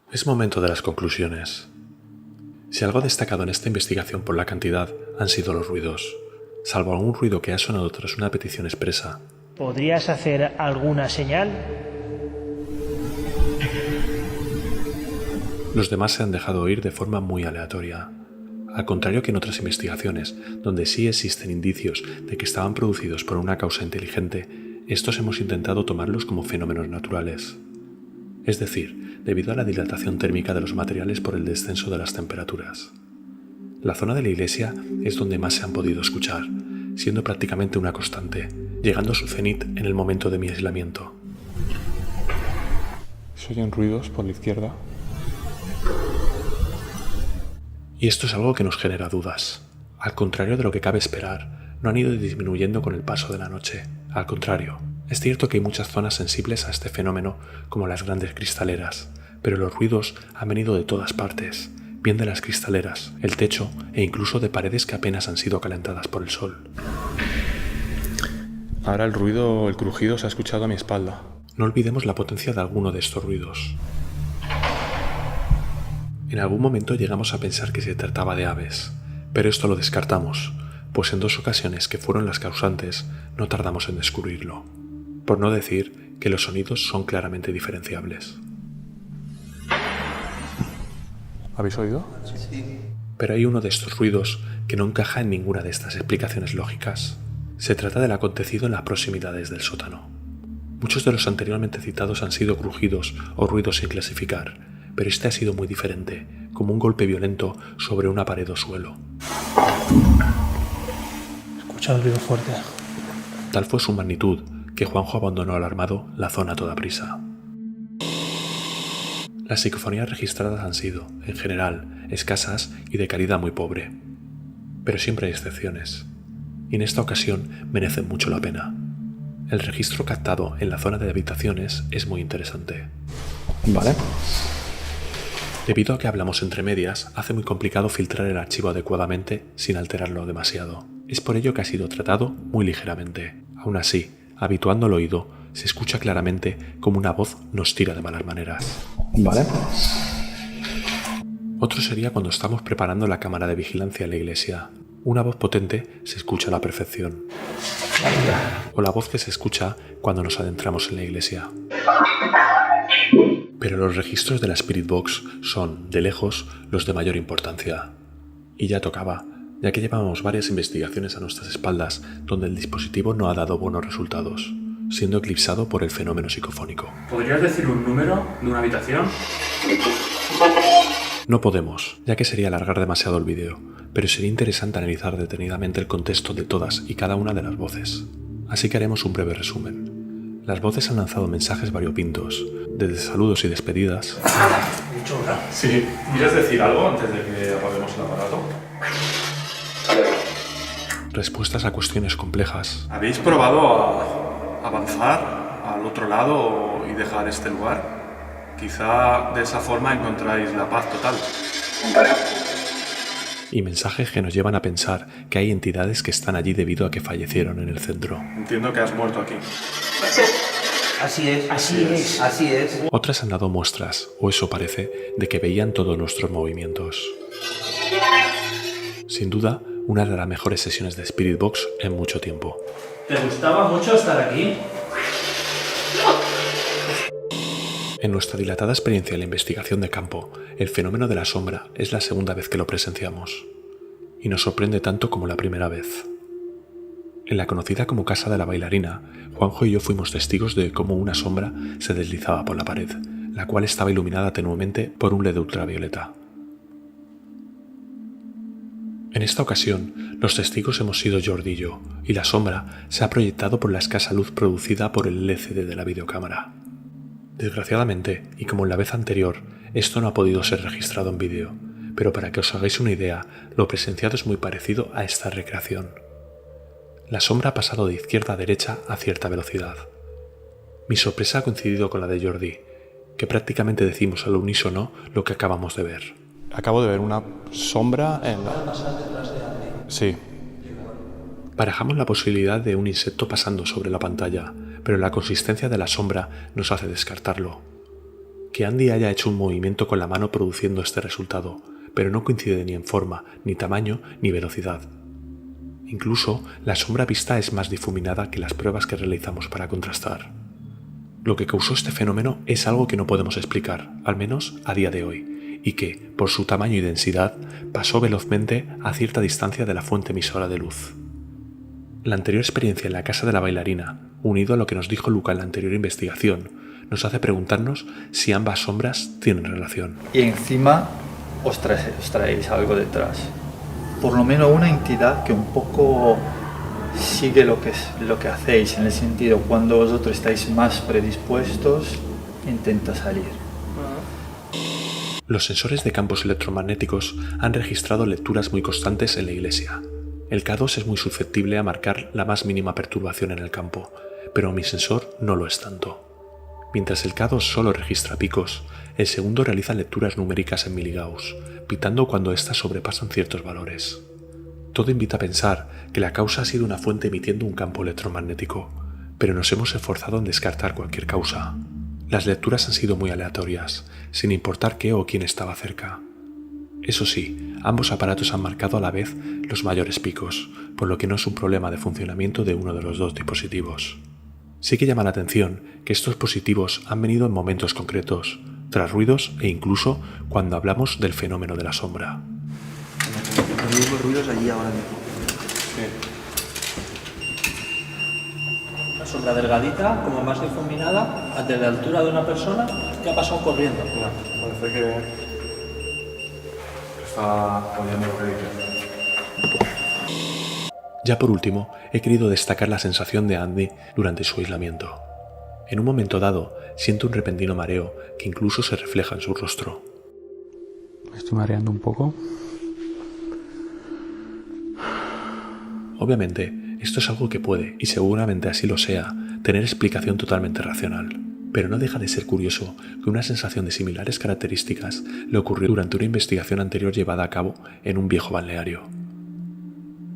B: Es momento de las conclusiones. Si algo ha destacado en esta investigación por la cantidad han sido los ruidos, salvo algún ruido que ha sonado tras una petición expresa.
D: ¿Podrías hacer alguna señal?
B: Los demás se han dejado oír de forma muy aleatoria. Al contrario que en otras investigaciones, donde sí existen indicios de que estaban producidos por una causa inteligente, estos hemos intentado tomarlos como fenómenos naturales. Es decir, debido a la dilatación térmica de los materiales por el descenso de las temperaturas. La zona de la iglesia es donde más se han podido escuchar, siendo prácticamente una constante, llegando a su cenit en el momento de mi aislamiento.
C: ¿Se oyen ruidos por la izquierda?
B: Y esto es algo que nos genera dudas. Al contrario de lo que cabe esperar, no han ido disminuyendo con el paso de la noche. Al contrario, Es cierto que hay muchas zonas sensibles a este fenómeno, como las grandes cristaleras, pero los ruidos han venido de todas partes, bien de las cristaleras, el techo e incluso de paredes que apenas han sido calentadas por el sol.
C: Ahora el crujido se ha escuchado a mi espalda.
B: No olvidemos la potencia de alguno de estos ruidos. En algún momento llegamos a pensar que se trataba de aves, pero esto lo descartamos, pues en 2 ocasiones que fueron las causantes no tardamos en descubrirlo, por no decir que los sonidos son claramente diferenciables.
C: ¿Habéis oído?
H: Sí.
B: Pero hay uno de estos ruidos que no encaja en ninguna de estas explicaciones lógicas. Se trata del acontecido en las proximidades del sótano. Muchos de los anteriormente citados han sido crujidos o ruidos sin clasificar, pero este ha sido muy diferente, como un golpe violento sobre una pared o suelo.
D: Escucha un ruido fuerte.
B: Tal fue su magnitud que Juanjo abandonó alarmado la zona a toda prisa. Las psicofonías registradas han sido, en general, escasas y de calidad muy pobre. Pero siempre hay excepciones, y en esta ocasión merecen mucho la pena. El registro captado en la zona de habitaciones es muy interesante.
C: Vale.
B: Debido a que hablamos entre medias, hace muy complicado filtrar el archivo adecuadamente sin alterarlo demasiado. Es por ello que ha sido tratado muy ligeramente. Aún así, habituando el oído, se escucha claramente como una voz nos tira de malas maneras.
C: Vale.
B: Otro sería cuando estamos preparando la cámara de vigilancia en la iglesia. Una voz potente se escucha a la perfección. O la voz que se escucha cuando nos adentramos en la iglesia. Pero los registros de la Spirit Box son, de lejos, los de mayor importancia. Y ya tocaba, ya que llevamos varias investigaciones a nuestras espaldas donde el dispositivo no ha dado buenos resultados, siendo eclipsado por el fenómeno psicofónico.
F: ¿Podrías decir un número de una habitación?
B: No podemos, ya que sería alargar demasiado el vídeo, pero sería interesante analizar detenidamente el contexto de todas y cada una de las voces. Así que haremos un breve resumen. Las voces han lanzado mensajes variopintos, desde saludos y despedidas.
C: Sí, ¿quieres decir algo antes de que apaguemos el aparato?
B: Respuestas a cuestiones complejas.
C: ¿Habéis probado a avanzar al otro lado y dejar este lugar? Quizá de esa forma encontráis la paz total.
B: Y mensajes que nos llevan a pensar que hay entidades que están allí debido a que fallecieron en el centro.
C: Entiendo que has muerto aquí.
H: Así es.
B: Otras han dado muestras, o eso parece, de que veían todos nuestros movimientos. Sin duda, una de las mejores sesiones de Spirit Box en mucho tiempo.
F: ¿Te gustaba mucho estar aquí?
B: En nuestra dilatada experiencia en la investigación de campo, el fenómeno de la sombra es la segunda vez que lo presenciamos, y nos sorprende tanto como la primera vez. En la conocida como Casa de la Bailarina, Juanjo y yo fuimos testigos de cómo una sombra se deslizaba por la pared, la cual estaba iluminada tenuemente por un LED ultravioleta. En esta ocasión, los testigos hemos sido Jordi y yo, y la sombra se ha proyectado por la escasa luz producida por el LCD de la videocámara. Desgraciadamente, y como en la vez anterior, esto no ha podido ser registrado en vídeo, pero para que os hagáis una idea, lo presenciado es muy parecido a esta recreación. La sombra ha pasado de izquierda a derecha a cierta velocidad. Mi sorpresa ha coincidido con la de Jordi, que prácticamente decimos al unísono lo que acabamos de ver.
C: Acabo de ver una sombra en la... Sí.
B: Barajamos la posibilidad de un insecto pasando sobre la pantalla, pero la consistencia de la sombra nos hace descartarlo. Que Andy haya hecho un movimiento con la mano produciendo este resultado, pero no coincide ni en forma, ni tamaño, ni velocidad. Incluso, la sombra vista es más difuminada que las pruebas que realizamos para contrastar. Lo que causó este fenómeno es algo que no podemos explicar, al menos a día de hoy, y que, por su tamaño y densidad, pasó velozmente a cierta distancia de la fuente emisora de luz. La anterior experiencia en la Casa de la Bailarina, unido a lo que nos dijo Luca en la anterior investigación, nos hace preguntarnos si ambas sombras tienen relación.
J: Y encima os traéis algo detrás. Por lo menos una entidad que un poco sigue lo que hacéis, en el sentido, cuando vosotros estáis más predispuestos, intenta salir.
B: Los sensores de campos electromagnéticos han registrado lecturas muy constantes en la iglesia. El K2 es muy susceptible a marcar la más mínima perturbación en el campo, pero mi sensor no lo es tanto. Mientras el K2 solo registra picos, el segundo realiza lecturas numéricas en miligauss, pitando cuando éstas sobrepasan ciertos valores. Todo invita a pensar que la causa ha sido una fuente emitiendo un campo electromagnético, pero nos hemos esforzado en descartar cualquier causa. Las lecturas han sido muy aleatorias, sin importar qué o quién estaba cerca. Eso sí, ambos aparatos han marcado a la vez los mayores picos, por lo que no es un problema de funcionamiento de uno de los dos dispositivos. Sí que llama la atención que estos positivos han venido en momentos concretos, tras ruidos e incluso cuando hablamos del fenómeno de la sombra.
H: Los mismos ruidos allí ahora mismo.
G: Una sombra delgadita, como más difuminada, ante la altura de una persona que ha pasado corriendo.
C: Parece que está poniendo crédito.
B: Ya por último, he querido destacar la sensación de Andy durante su aislamiento. En un momento dado, siento un repentino mareo que incluso se refleja en su rostro.
E: Me estoy mareando un poco.
B: Obviamente, esto es algo que puede, y seguramente así lo sea, tener explicación totalmente racional. Pero no deja de ser curioso que una sensación de similares características le ocurrió durante una investigación anterior llevada a cabo en un viejo balneario.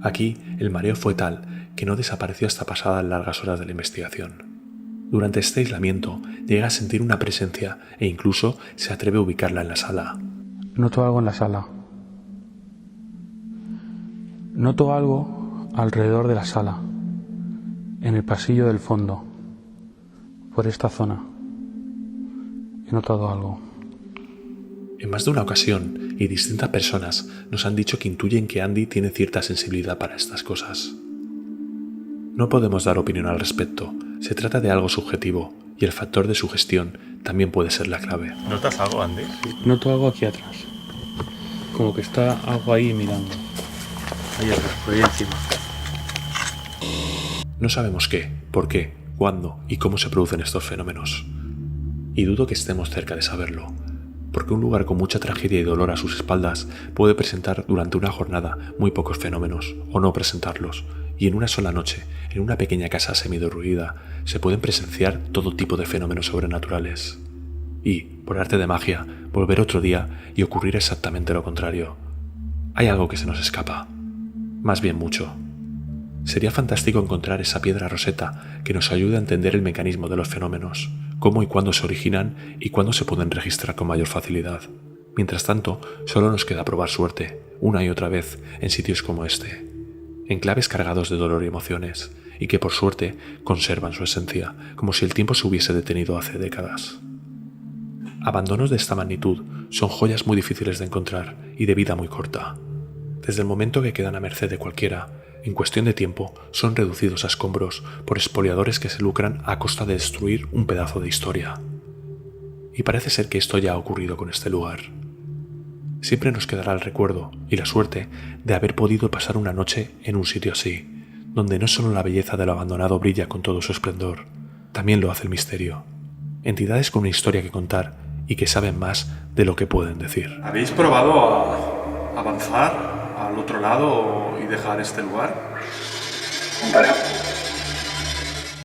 B: Aquí, el mareo fue tal que no desapareció hasta pasadas largas horas de la investigación. Durante este aislamiento, llega a sentir una presencia e incluso se atreve a ubicarla en la sala.
E: Noto algo en la sala. Noto algo alrededor de la sala, en el pasillo del fondo, por esta zona. He notado algo.
B: En más de una ocasión y distintas personas nos han dicho que intuyen que Andy tiene cierta sensibilidad para estas cosas. No podemos dar opinión al respecto, se trata de algo subjetivo y el factor de sugestión también puede ser la clave.
C: ¿Notas algo, Andy?
E: Sí, noto algo aquí atrás, como que está algo ahí mirando. Ahí atrás, por ahí encima.
B: No sabemos qué, por qué, cuándo y cómo se producen estos fenómenos. Y dudo que estemos cerca de saberlo, porque un lugar con mucha tragedia y dolor a sus espaldas puede presentar durante una jornada muy pocos fenómenos, o no presentarlos, y en una sola noche, en una pequeña casa semiderruida, se pueden presenciar todo tipo de fenómenos sobrenaturales. Y, por arte de magia, volver otro día y ocurrir exactamente lo contrario. Hay algo que se nos escapa. Más bien mucho. Sería fantástico encontrar esa piedra roseta que nos ayude a entender el mecanismo de los fenómenos, cómo y cuándo se originan y cuándo se pueden registrar con mayor facilidad. Mientras tanto, solo nos queda probar suerte, una y otra vez, en sitios como este. Enclaves cargados de dolor y emociones, y que por suerte conservan su esencia, como si el tiempo se hubiese detenido hace décadas. Abandonos de esta magnitud son joyas muy difíciles de encontrar y de vida muy corta. Desde el momento que quedan a merced de cualquiera, en cuestión de tiempo son reducidos a escombros por expoliadores que se lucran a costa de destruir un pedazo de historia. Y parece ser que esto ya ha ocurrido con este lugar. Siempre nos quedará el recuerdo y la suerte de haber podido pasar una noche en un sitio así, donde no solo la belleza de lo abandonado brilla con todo su esplendor, también lo hace el misterio. Entidades con una historia que contar y que saben más de lo que pueden decir.
C: ¿Habéis probado a avanzar al otro lado y dejar este lugar?
I: Vale.